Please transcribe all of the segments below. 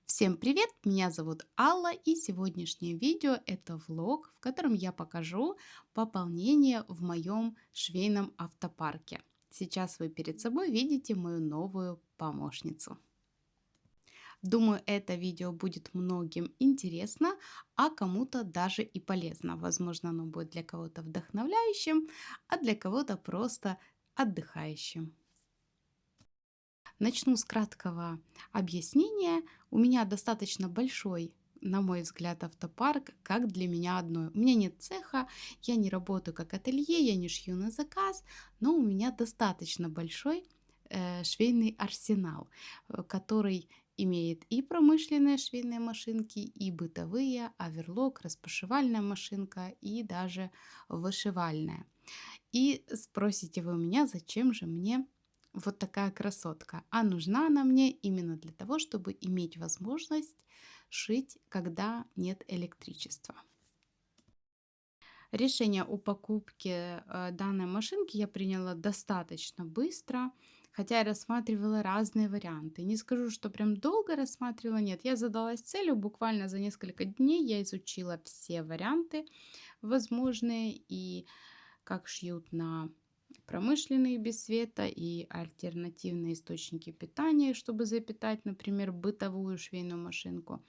Всем привет! Меня зовут Алла, и сегодняшнее видео это влог, в котором я покажу пополнение в моем швейном автопарке. Сейчас вы перед собой видите мою новую помощницу. Думаю, это видео будет многим интересно, а кому-то даже и полезно. Возможно, оно будет для кого-то вдохновляющим, а для кого-то просто отдыхающим. Начну с краткого объяснения. У меня достаточно большой, на мой взгляд, автопарк, как для меня одной. У меня нет цеха, я не работаю как ателье, я не шью на заказ, но у меня достаточно большой швейный арсенал, который имеет и промышленные швейные машинки, и бытовые, оверлок, распашивальная машинка, и даже вышивальная. И спросите вы у меня, зачем же мне вот такая красотка? А нужна она мне именно для того, чтобы иметь возможность шить, когда нет электричества. Решение о покупке данной машинки я приняла достаточно быстро, хотя я рассматривала разные варианты. Не скажу, что прям долго рассматривала, нет, я задалась целью, буквально за несколько дней я изучила все варианты возможные и как шьют на промышленные без света и альтернативные источники питания, чтобы запитать, например, бытовую швейную машинку.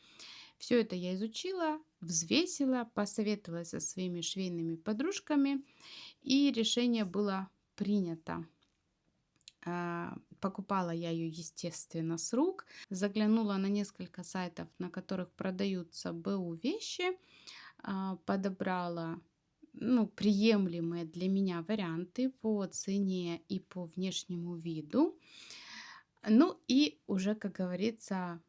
Все это я изучила, взвесила, посоветовалась со своими швейными подружками, и решение было принято. Покупала я ее, естественно, с рук. Заглянула на несколько сайтов, на которых продаются БУ вещи. Подобрала приемлемые для меня варианты по цене и по внешнему виду. Ну и уже, как говорится,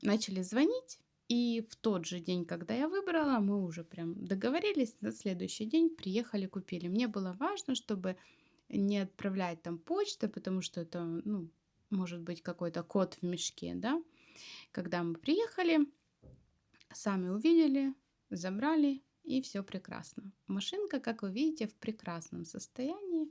начали звонить. И в тот же день, когда я выбрала, мы уже прям договорились, на следующий день приехали, купили. Мне было важно, чтобы не отправлять там почту, потому что это, может быть какой-то кот в мешке, да. Когда мы приехали, сами увидели, забрали, и все прекрасно. Машинка, как вы видите, в прекрасном состоянии.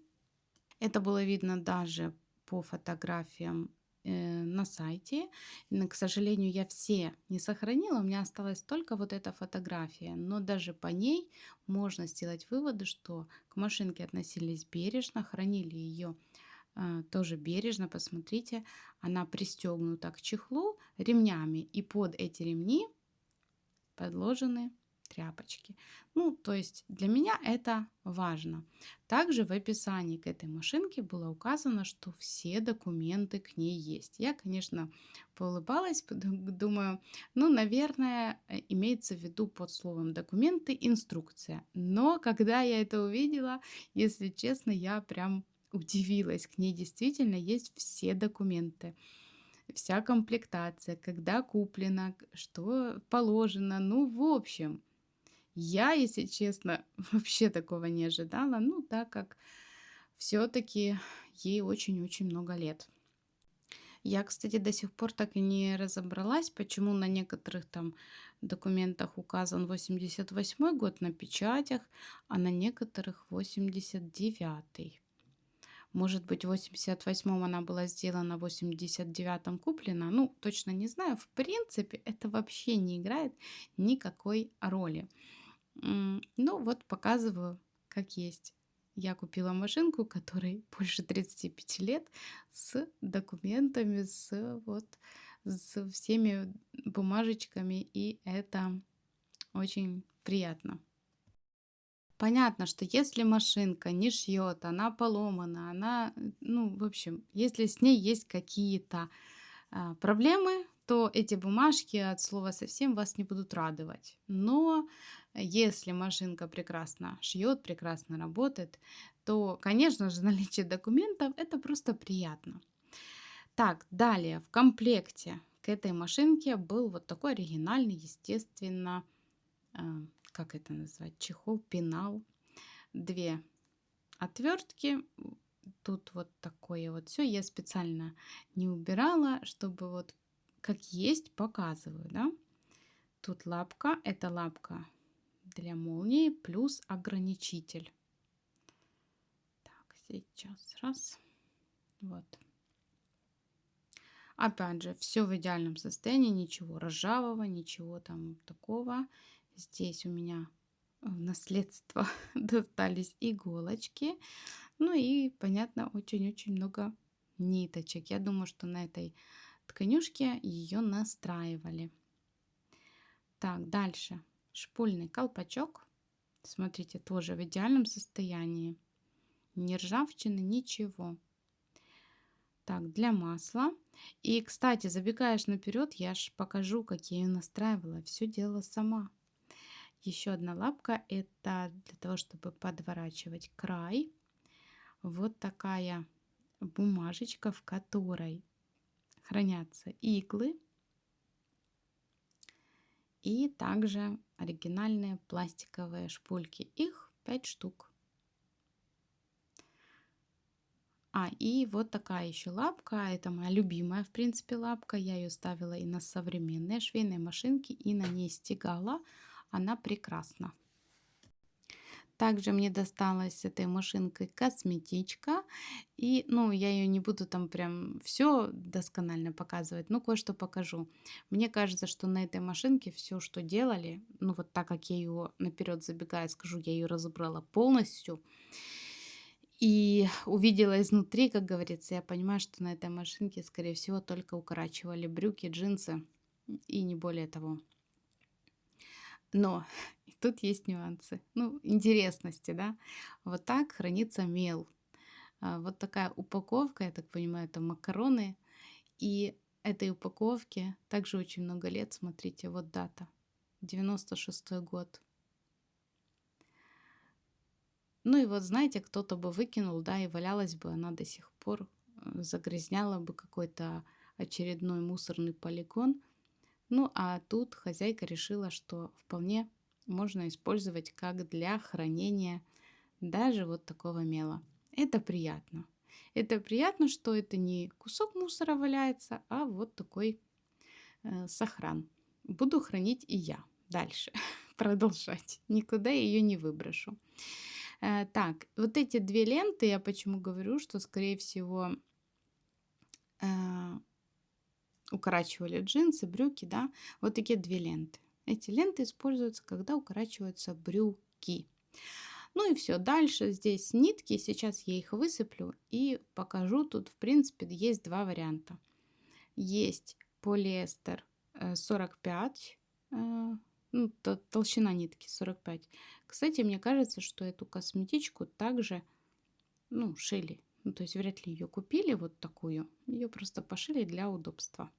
Это было видно даже по фотографиям на сайте. Но, к сожалению, я все не сохранила, у меня осталась только вот эта фотография. Но даже по ней можно сделать выводы, что к машинке относились бережно, хранили ее тоже бережно. Посмотрите, она пристегнута к чехлу ремнями, и под эти ремни подложены тряпочки. То есть для меня это важно. Также в описании к этой машинке было указано, что все документы к ней есть. Я, конечно, поулыбалась, думаю, наверное, имеется в виду под словом документы инструкция. Но когда я это увидела, если честно, я прям удивилась. К ней действительно есть все документы, вся комплектация, когда куплено, что положено. В общем, я, если честно, вообще такого не ожидала, так как все-таки ей очень-очень много лет. Я, кстати, до сих пор так и не разобралась, почему на некоторых там документах указан 88 год на печатях, а на некоторых 89-й. Может быть, в 88-м она была сделана, в 89-м куплена. Точно не знаю. В принципе, это вообще не играет никакой роли. Вот показываю, как есть. Я купила машинку, которой больше 35 лет, с документами, с всеми бумажечками, и это очень приятно. Понятно, что если машинка не шьет, она поломана, в общем, если с ней есть какие-то проблемы, то эти бумажки от слова совсем вас не будут радовать. Но если машинка прекрасно шьет, прекрасно работает, то, конечно же, наличие документов это просто приятно. Так, далее в комплекте к этой машинке был вот такой оригинальный, естественно, как это назвать, чехол, пенал, 2 отвертки. Тут вот такое вот все. Я специально не убирала, чтобы вот как есть показываю, да. Тут лапка, это лапка для молнии плюс ограничитель. Так, сейчас раз. Вот. Опять же, все в идеальном состоянии, ничего ржавого, ничего там такого. Здесь у меня в наследство достались иголочки. Ну и, понятно, очень-очень много ниточек. Я думаю, что на этой тканюшке ее настраивали. Так, дальше. Шпульный колпачок. Смотрите, тоже в идеальном состоянии. Ни ржавчины, ничего. Так, для масла. И, кстати, забегаешь наперед, я ж покажу, как я ее настраивала. Все делала сама. Еще одна лапка, это для того, чтобы подворачивать край. Вот такая бумажечка, в которой хранятся иглы. И также оригинальные пластиковые шпульки. Их 5 штук. И вот такая еще лапка. Это моя любимая, в принципе, лапка. Я ее ставила и на современные швейные машинки, и на ней стегала. Она прекрасна. Также мне досталась с этой машинкой косметичка. И, ну, я ее не буду там прям все досконально показывать, но кое-что покажу. Мне кажется, что на этой машинке все, что делали, ну, вот так как я ее наперед забегая скажу, я ее разобрала полностью. И увидела изнутри, как говорится, я понимаю, что на этой машинке, скорее всего, только укорачивали брюки, джинсы и не более того. Но и тут есть нюансы, ну, интересности, да. Вот так хранится мел. Вот такая упаковка, я так понимаю, это макароны. И этой упаковке также очень много лет. Смотрите, вот дата. 96-й год. Ну и вот, знаете, кто-то бы выкинул, да, и валялась бы она до сих пор, загрязняла бы какой-то очередной мусорный полигон. Ну, а тут хозяйка решила, что вполне можно использовать как для хранения даже вот такого мела. Это приятно. Это приятно, что это не кусок мусора валяется, а вот такой сохран. Буду хранить и я дальше, продолжать. Никуда ее не выброшу. Так, вот эти две ленты, я почему говорю, что, скорее всего, э, укорачивали джинсы, брюки, да, вот такие две ленты. Эти ленты используются, когда укорачиваются брюки. Ну и все, дальше здесь нитки, сейчас я их высыплю и покажу. Тут, в принципе, есть два варианта. Есть полиэстер 45, ну, толщина нитки 45. Кстати, мне кажется, что эту косметичку также, ну, шили. Ну, то есть вряд ли ее купили вот такую. Ее просто пошили для удобства.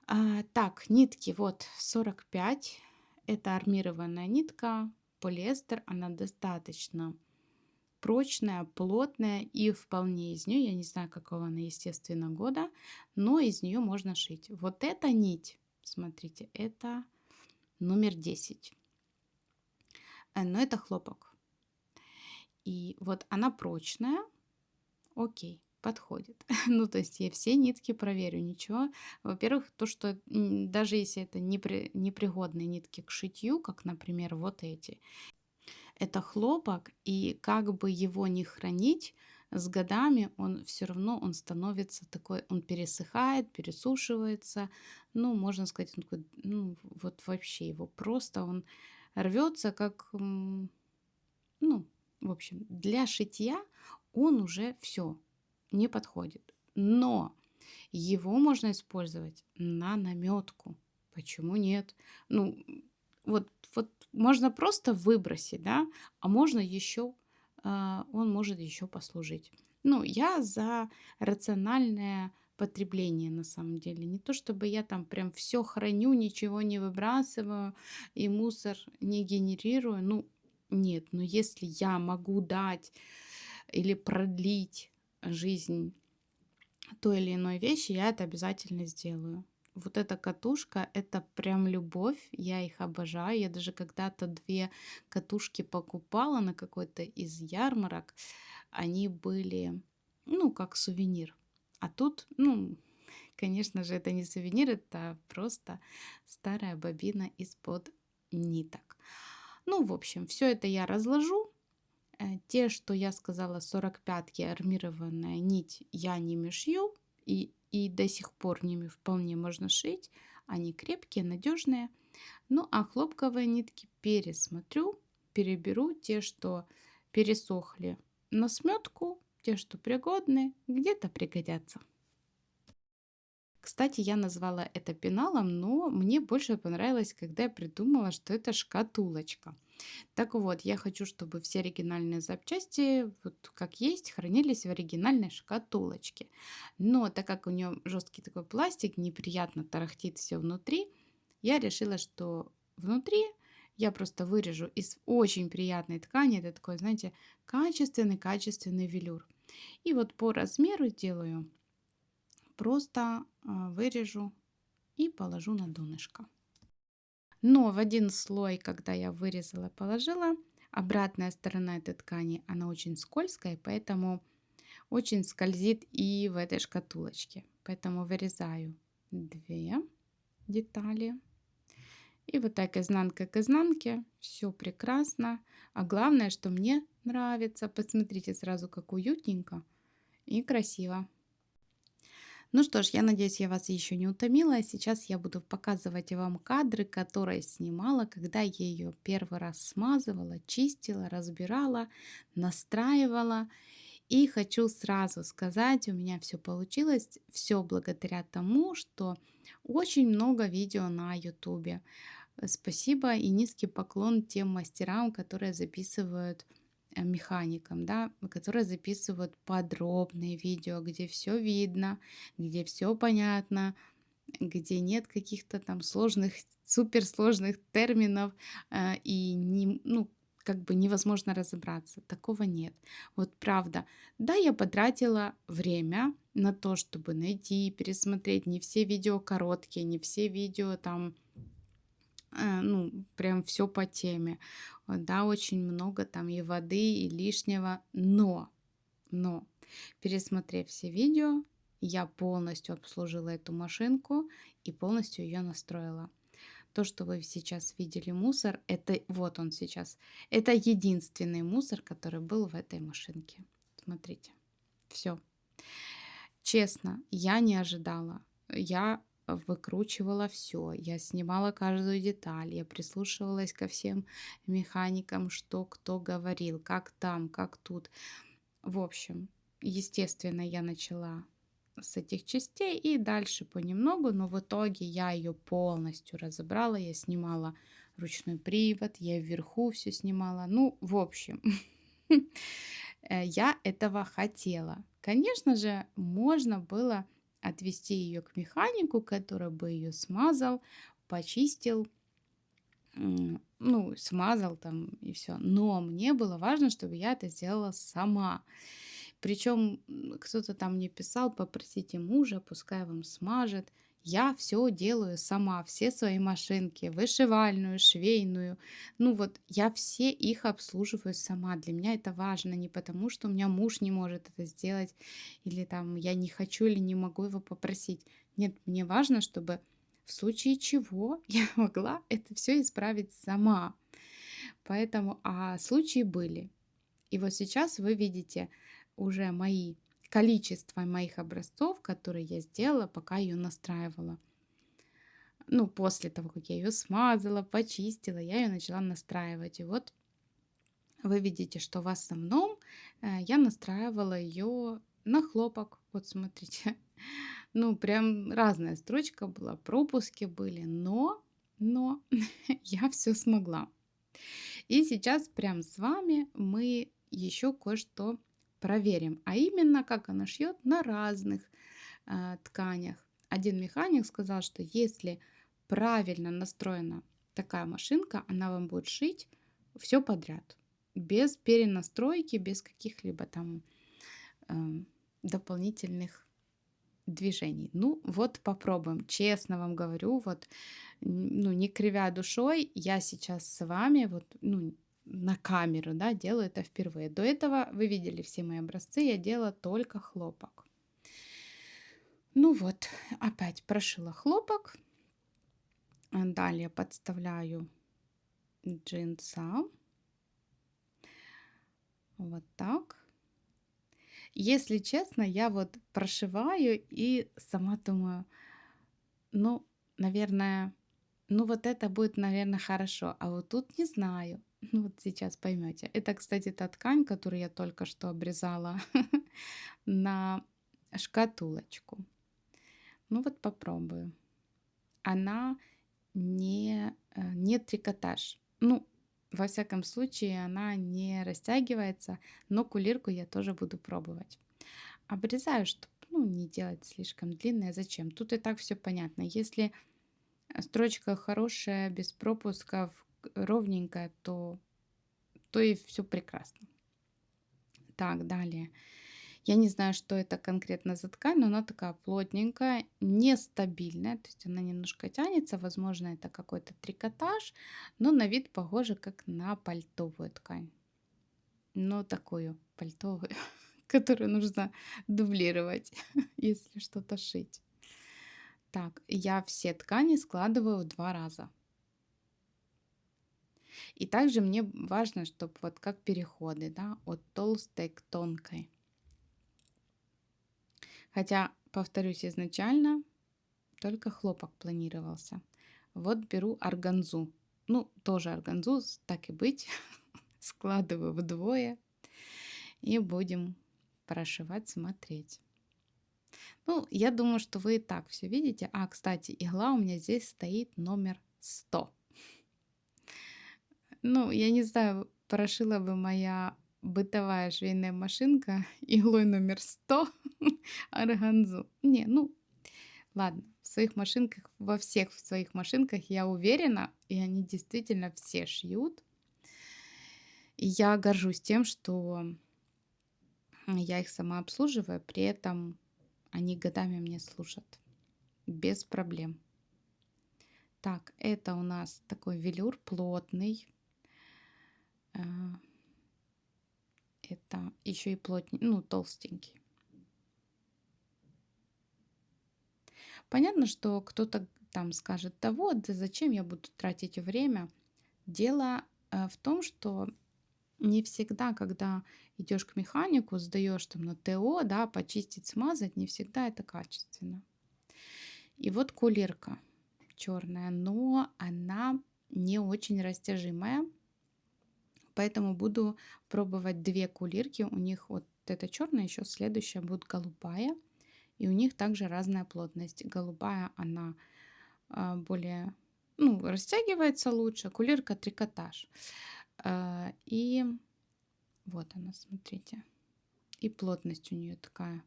Так, нитки вот 45. Это армированная нитка, полиэстер. Она достаточно прочная, плотная и вполне из нее, я не знаю, какого она, естественно, года, но из нее можно шить. Вот эта нить, смотрите, это номер 10. Но это хлопок. И вот она прочная, окей, подходит. Ну, то есть я все нитки проверю, ничего. Во-первых, то, что даже если это непригодные нитки к шитью, как, например, вот эти, это хлопок, и как бы его не хранить, с годами он все равно он становится такой, он пересыхает, пересушивается. Ну, можно сказать, он такой, ну, вот вообще его просто он рвется, как, ну, в общем, для шитья он уже все не подходит. Но его можно использовать на наметку. Почему нет? Ну, вот можно просто выбросить, да, а можно еще, он может еще послужить. Ну, я за рациональное потребление на самом деле. Не то чтобы я там прям все храню, ничего не выбрасываю и мусор не генерирую. Ну, нет, но если я могу дать или продлить жизнь той или иной вещи, я это обязательно сделаю. Вот эта катушка, это прям любовь, я их обожаю. Я даже когда-то две катушки покупала на какой-то из ярмарок. Они были, ну, как сувенир. А тут, ну, конечно же, это не сувенир, это просто старая бобина из-под ниток. Ну, в общем, все это я разложу. Те, что я сказала, 45-ки армированная нить, я не мешью. И и до сих пор ними вполне можно шить. Они крепкие, надежные. Ну а хлопковые нитки пересмотрю, переберу те, что пересохли на сметку, те, что пригодны, где-то пригодятся. Кстати, я назвала это пеналом, но мне больше понравилось, когда я придумала, что это шкатулочка. Так вот, я хочу, чтобы все оригинальные запчасти, вот как есть, хранились в оригинальной шкатулочке. Но так как у нее жесткий такой пластик, неприятно тарахтит все внутри, я решила, что внутри я просто вырежу из очень приятной ткани. Это такой, знаете, качественный велюр. И вот по размеру делаю, просто вырежу и положу на донышко. Но в один слой, когда я вырезала, положила, обратная сторона этой ткани, она очень скользкая, поэтому очень скользит и в этой шкатулочке. Поэтому вырезаю 2 детали. И вот так изнанка к изнанке. Все прекрасно. А главное, что мне нравится. Посмотрите сразу, как уютненько и красиво. Ну что ж, я надеюсь, я вас еще не утомила. Сейчас я буду показывать вам кадры, которые снимала, когда я ее первый раз смазывала, чистила, разбирала, настраивала. И хочу сразу сказать, у меня все получилось, все благодаря тому, что очень много видео на YouTube. Спасибо и низкий поклон тем мастерам, которые записывают механикам, да, которые записывают подробные видео, где все видно, где все понятно, где нет каких-то там сложных, суперсложных терминов и не, ну, как бы невозможно разобраться. Такого нет. Вот правда. Да, я потратила время на то, чтобы найти, пересмотреть. Не все видео короткие, не все видео там ну, прям все по теме. Да, очень много там и воды, и лишнего. Но, пересмотрев все видео, я полностью обслужила эту машинку и полностью ее настроила. То, что вы сейчас видели мусор, это вот он сейчас. Это единственный мусор, который был в этой машинке. Смотрите, все. Честно, я не ожидала. Я выкручивала все, я снимала каждую деталь, я прислушивалась ко всем механикам, что кто говорил, как там, как тут. В общем, естественно, я начала с этих частей и дальше понемногу, но в итоге я ее полностью разобрала, я снимала ручной привод, я вверху все снимала. Ну, в общем, я этого хотела. Конечно же, можно было отвести ее к механику, который бы ее смазал, почистил, ну, смазал там и все. Но мне было важно, чтобы я это сделала сама. Причем кто-то там мне писал, попросите мужа, пускай вам смажет. Я все делаю сама, все свои машинки, вышивальную, швейную. Ну вот я все их обслуживаю сама. Для меня это важно не потому, что у меня муж не может это сделать, или там я не хочу или не могу его попросить. Нет, мне важно, чтобы в случае чего я могла это все исправить сама. Поэтому, а случаи были. И вот сейчас вы видите уже количество моих образцов, которые я сделала, пока ее настраивала. Ну, после того, как я ее смазала, почистила, я ее начала настраивать. И вот вы видите, что в основном я настраивала ее на хлопок. Вот смотрите. Ну, прям разная строчка была, пропуски были, но я все смогла. И сейчас прям с вами мы еще кое-что проверим, а именно, как она шьет на разных тканях. Один механик сказал, что если правильно настроена такая машинка, она вам будет шить все подряд, без перенастройки, без каких-либо там дополнительных движений. Ну, вот попробуем. Честно вам говорю, вот, ну, не кривя душой, я сейчас с вами вот, ну, на камеру, да, делаю это впервые. До этого вы видели все мои образцы, я делала только хлопок. Ну вот, опять прошила хлопок. Далее подставляю джинса. Вот так. Если честно, я вот прошиваю и сама думаю, ну, наверное, ну вот это будет, наверное, хорошо, а вот тут не знаю. Ну вот сейчас поймете. Это, кстати, та ткань, которую я только что обрезала на шкатулочку. Ну вот попробую. Она не трикотаж. Ну, во всяком случае, она не растягивается, но кулирку я тоже буду пробовать. Обрезаю, чтобы не делать слишком длинное. Зачем? Тут и так все понятно. Если строчка хорошая, без пропусков, ровненькая, то и все прекрасно. Так, далее. Я не знаю, что это конкретно за ткань, но она такая плотненькая, нестабильная, то есть она немножко тянется, возможно, это какой-то трикотаж, но на вид похоже как на пальтовую ткань. Но такую пальтовую, которую нужно дублировать, если что-то шить. Так, я все ткани складываю в 2 раза. И также мне важно, чтобы вот как переходы, да, от толстой к тонкой. Хотя, повторюсь, изначально только хлопок планировался. Вот беру органзу. Ну, тоже органзу, так и быть. Складываю вдвое и будем прошивать, смотреть. Ну, я думаю, что вы и так все видите. А, кстати, игла у меня здесь стоит номер 100. Ну, я не знаю, прошила бы моя бытовая швейная машинка иглой номер 100 органзу. Не, ну, ладно, в своих машинках, во всех в своих машинках я уверена, и они действительно все шьют. И я горжусь тем, что я их сама обслуживаю, при этом они годами мне служат без проблем. Так, это у нас такой велюр плотный. а, Это еще и плотный, ну, толстенький. Понятно, что кто-то там скажет, да вот, да зачем я буду тратить время. Дело в том, что не всегда, когда идешь к механику, сдаешь там на ТО, да, почистить, смазать, не всегда это качественно. И вот кулирка черная, но она не очень растяжимая, поэтому буду пробовать две кулирки. У них вот эта черная, еще следующая будет голубая, и у них также разная плотность. Голубая, она более, ну, растягивается лучше, кулирка трикотаж. И вот она, смотрите. И плотность у нее такая.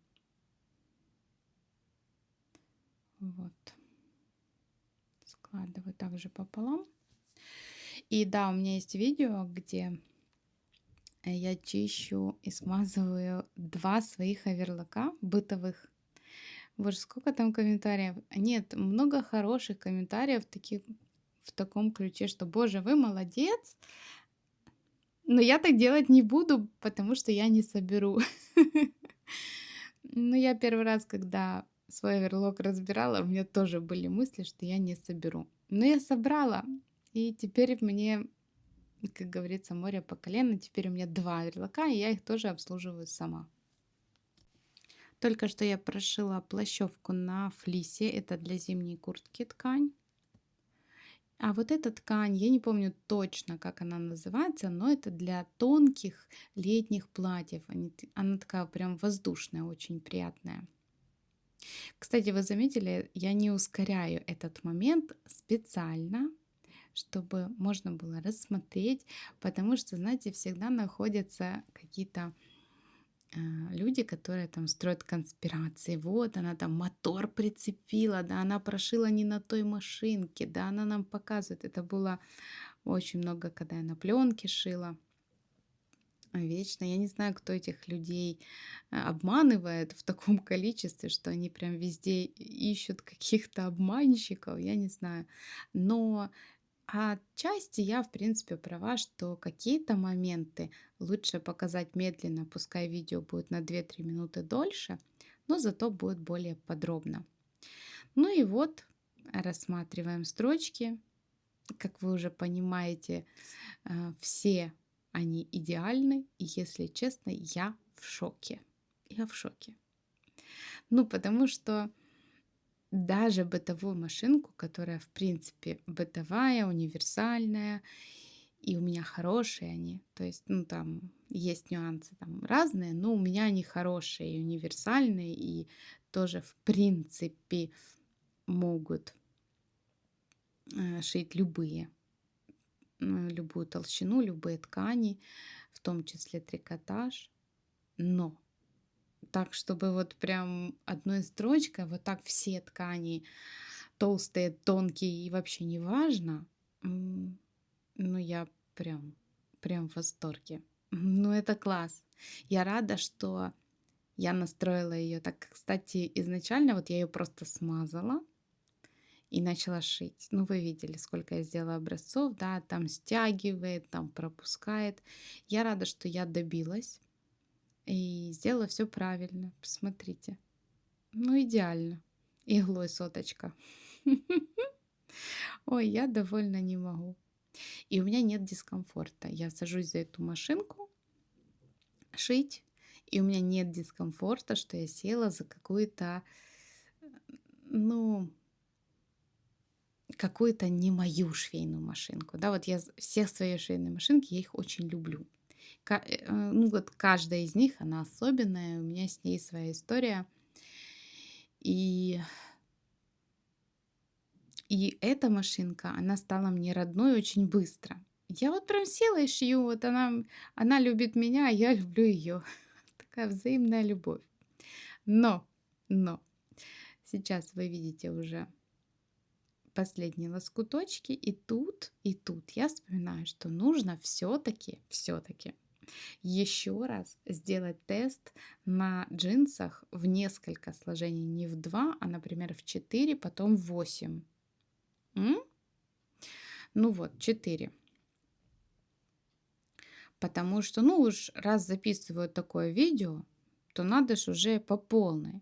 Вот. Складываю также пополам. И да, у меня есть видео, где я чищу и смазываю два своих оверлока бытовых. Боже, сколько там комментариев. Нет, много хороших комментариев таких, в таком ключе, что, боже, вы молодец, но я так делать не буду, потому что я не соберу. Ну, я первый раз, когда свой оверлок разбирала, у меня тоже были мысли, что я не соберу. Но я собрала, и теперь мне, как говорится, море по колено. Теперь у меня два оверлока, и я их тоже обслуживаю сама. Только что я прошила плащевку на флисе, это для зимней куртки ткань. А вот эта ткань, я не помню точно, как она называется, но это для тонких летних платьев. Она такая прям воздушная, очень приятная. Кстати, вы заметили, я не ускоряю этот момент специально, чтобы можно было рассмотреть, потому что, знаете, всегда находятся какие-то люди, которые там строят конспирации. Вот она там мотор прицепила, да, она прошила не на той машинке, да, она нам показывает. Это было очень много, когда я на пленке шила. Вечно. Я не знаю, кто этих людей обманывает в таком количестве, что они прям везде ищут каких-то обманщиков, я не знаю. Но отчасти я, в принципе, права, что какие-то моменты лучше показать медленно, пускай видео будет на 2-3 минуты дольше, но зато будет более подробно. Ну и вот рассматриваем строчки. Как вы уже понимаете, все они идеальны, и, если честно, я в шоке. Я в шоке. Ну, потому что даже бытовую машинку, которая, в принципе, бытовая, универсальная, и у меня хорошие они, то есть, ну, там есть нюансы там разные, но у меня они хорошие и универсальные, и тоже, в принципе, могут шить любую толщину, любые ткани, в том числе трикотаж. Но так, чтобы вот прям одной строчкой, вот так все ткани толстые, тонкие и вообще не важно, м, ну я прям, прям в восторге. Ну это класс. Я рада, что я настроила ее так. Кстати, изначально вот я ее просто смазала и начала шить. Ну, вы видели, сколько я сделала образцов, да, там стягивает, там пропускает. Я рада, что я добилась и сделала все правильно. Посмотрите. Ну, идеально. Иглой соточка. Ой, я довольно не могу. И у меня нет дискомфорта. Я сажусь за эту машинку шить, и у меня нет дискомфорта, что я села за какую-то, ну, какую-то не мою швейную машинку. Да, вот все свои швейные машинки, я их очень люблю. Ну вот каждая из них, она особенная, у меня с ней своя история. И, и эта машинка, она стала мне родной очень быстро. Я вот прям села и шью, вот она любит меня, а я люблю ее. Такая взаимная любовь. Но, но, сейчас вы видите уже последние лоскуточки, и тут я вспоминаю, что нужно все-таки еще раз сделать тест на джинсах в несколько сложений, не в 2, а, например, в 4, потом в 8. М? Ну вот, 4. Потому что, ну уж раз записываю такое видео, то надо ж уже по полной.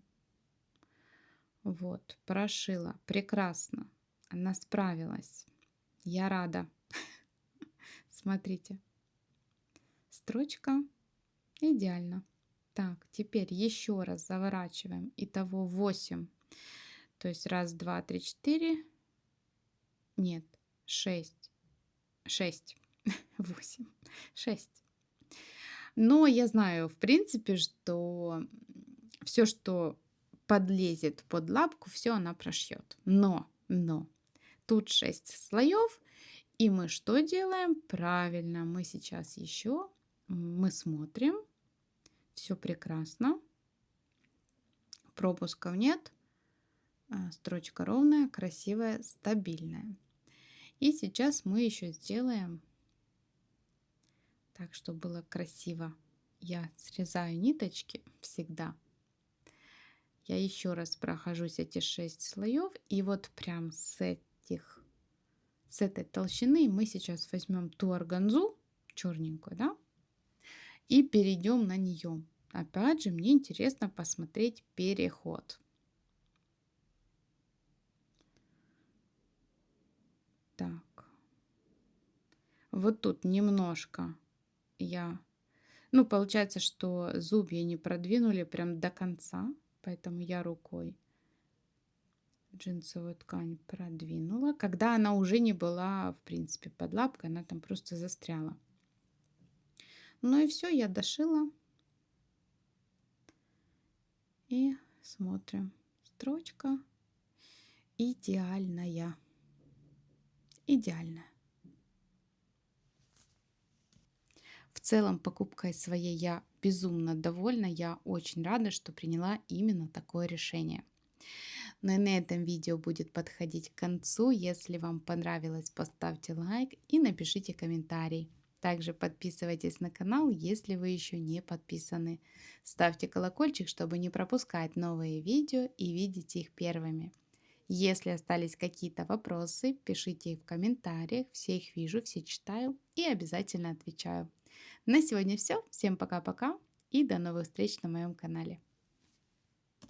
Вот, прошила. Прекрасно. Она справилась. Я рада. Смотрите. Строчка идеально. Так, теперь еще раз заворачиваем. Итого 8. То есть раз, два, три, четыре. Нет, 6. 6. 8. 6. Но я знаю, в принципе, что все, что подлезет под лапку, все она прошьет. Но, тут 6 слоев, и мы что делаем? Правильно, мы сейчас еще, мы смотрим, все прекрасно, пропусков нет, строчка ровная, красивая, стабильная. И сейчас мы еще сделаем так, чтобы было красиво. Я срезаю ниточки всегда. Я еще раз прохожусь эти 6 слоев, и вот прям с этой толщины мы сейчас возьмем ту органзу черненькую, да, и перейдем на нее. Опять же, мне интересно посмотреть переход. Так, вот тут немножко ну, получается, что зубья не продвинули прям до конца, поэтому я рукой джинсовую ткань продвинула. Когда она уже не была, в принципе, под лапкой, она там просто застряла. Ну и все, я дошила. И смотрим. Строчка идеальная. Идеальная. В целом, покупкой своей я безумно довольна. Я очень рада, что приняла именно такое решение. Ну и на этом видео будет подходить к концу. Если вам понравилось, поставьте лайк и напишите комментарий. Также подписывайтесь на канал, если вы еще не подписаны. Ставьте колокольчик, чтобы не пропускать новые видео и видеть их первыми. Если остались какие-то вопросы, пишите их в комментариях. Все их вижу, все читаю и обязательно отвечаю. На сегодня все. Всем пока-пока и до новых встреч на моем канале.